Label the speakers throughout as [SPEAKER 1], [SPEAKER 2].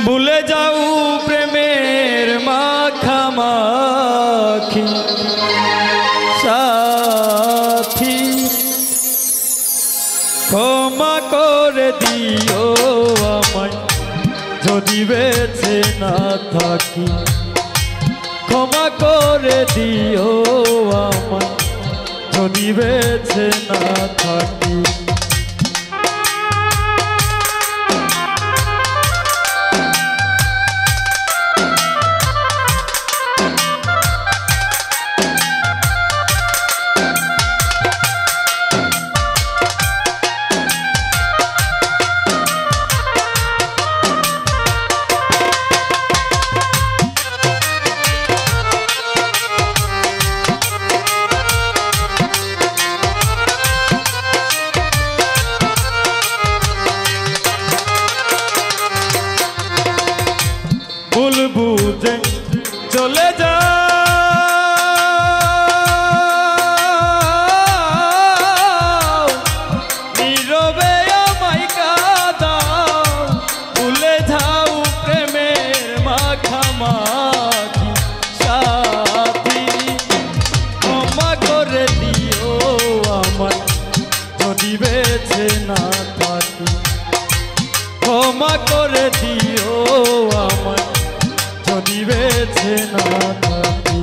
[SPEAKER 1] ভুলে যাও প্রেমের মাখামাখি সাথী, ক্ষমা করে দিও আমায় যদি বেঁচে না থাকি, ক্ষমা করে দিও আমায় যদি বেঁচে না থাকি। ভুল বুঝে চলে যাও, নীরবে আমায় কাঁদাও, ভুলে যাও প্রেমের মাখামাখি সাথী, ক্ষমা করে দিও আমায় যদি বেঁচে না থাকি, ক্ষমা করে দিও আমায় যদি বেঁচে না থাকি।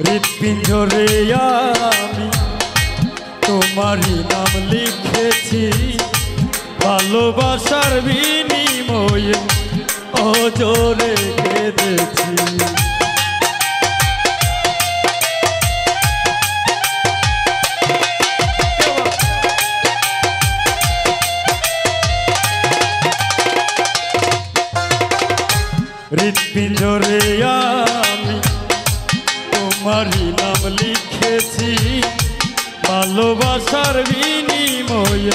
[SPEAKER 1] হৃৎপিঞ্জরে আমি তোমারই নাম লিখেছি, ভালোবাসার বিনিময়ে অজরে কেঁদেছি। হৃৎপিঞ্জরে আমি তোমারই নাম লিখেছি, ভালোবাসার বিনিময়ে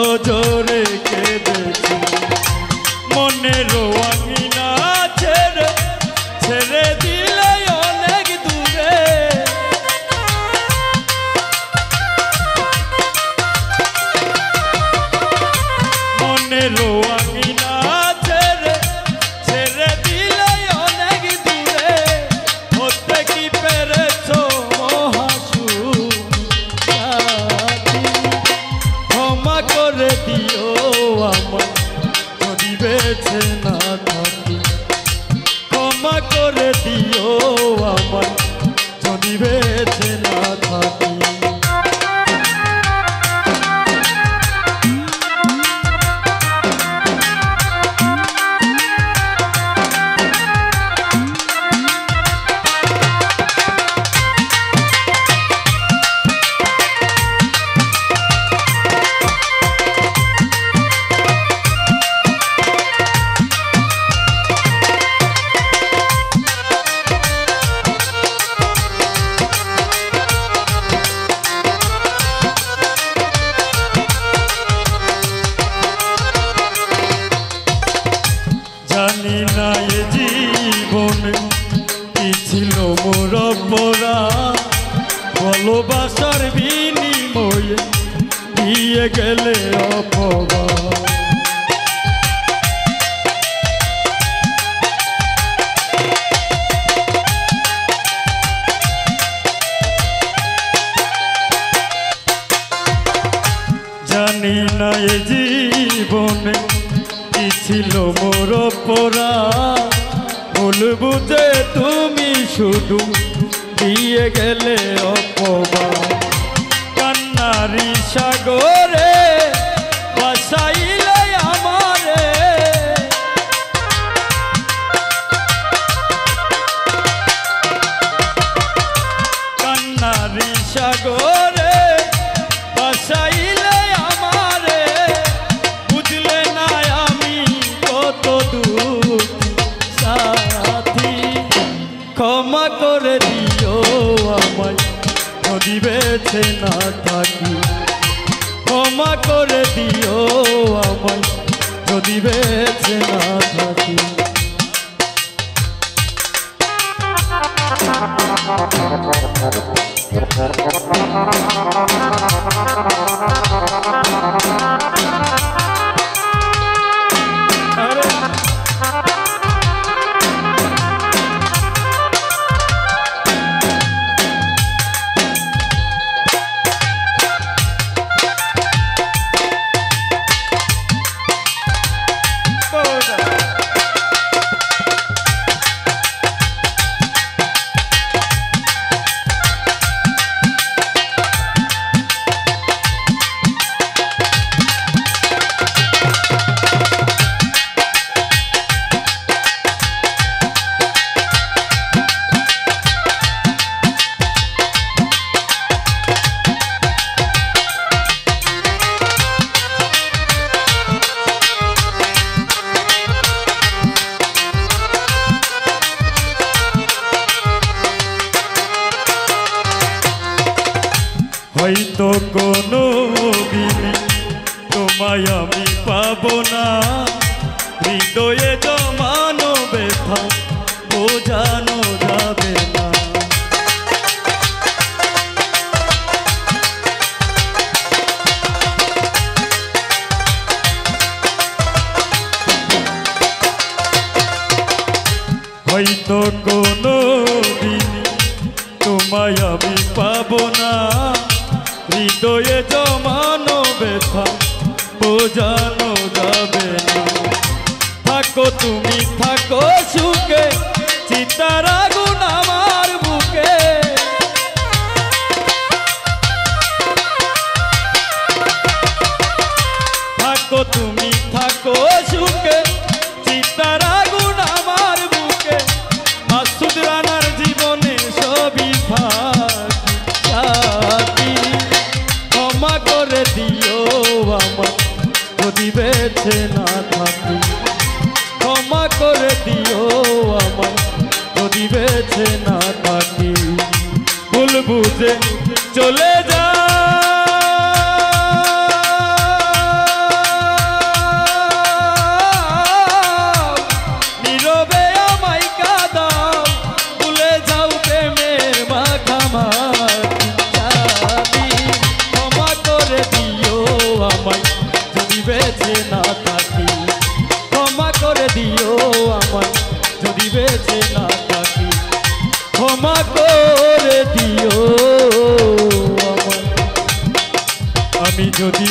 [SPEAKER 1] অজরে কেঁদেছি। মনের আঙিনা ছেড়ে ছেড়ে দিলে অনেক দূরে, মনের আঙিনা ছেড়ে ছেড়ে দিলে অনেক দূরে, হতে কি পেরেছ মহাসুখী, ক্ষমা করে দিও আমায় যদি বেঁচে না থাকি, ক্ষমা করে দিও আমায় যদি বেঁচে না থাকি। জানি না এ জীবনে কি ছিল মোর অপরাধ, ভালোবাসার বিনিময়ে দিয়ে গেলে অপবাদ। জানি না এ জীবনে কি ছিল মোর পরা, ভুল বুঝে তুমি শুধু দিয়ে গেলে অপমান। কান্নারি সাগরে ভাসাইলে আমারে, কান্নারি সাগরে ভাসাইলে আমারে, বুঝলে না আমি কত দুঃখী সাথী। ক্ষমা করে দিও আমায় যদি বেঁচে না থাকি, ক্ষমা করে দিও আমায় যদি বেঁচে না থাকি। হয়তো কোনো দিনে তোমায় আমি পাবো না, হৃদয়ে জমানো ব্যথা বোঝানো যাবে না। হয়তো কোনো দিনে তোমায় আমি পাবো না, হৃদয়ে জমানো ব্যথা বোঝানো যাবে না। থাকো তুমি থাকো সুখে, চিতার আগুন আমার বুকে। থাকো তুমি থাকো সুখে, চিতার আগুন আমার বুকে। মাসুদ রানার জীবনে সবই ফাঁকি। ক্ষমা করে দিও আমার যদি বেঁচে না থাকি, ক্ষমা করে দিও আমার যদি বেঁচে না থাকি। ভুল বুঝে চলে যা নীরবে আমায় কাঁদাও, ভুলে যাও প্রেমের মাখামাখি। ক্ষমা করে দিও আমায় যদি বেঁচে না থাকি, ক্ষমা করে দিও আমায় যদি বেঁচে না থাকি। ক্ষমা করে দিও আমায় আমি যদি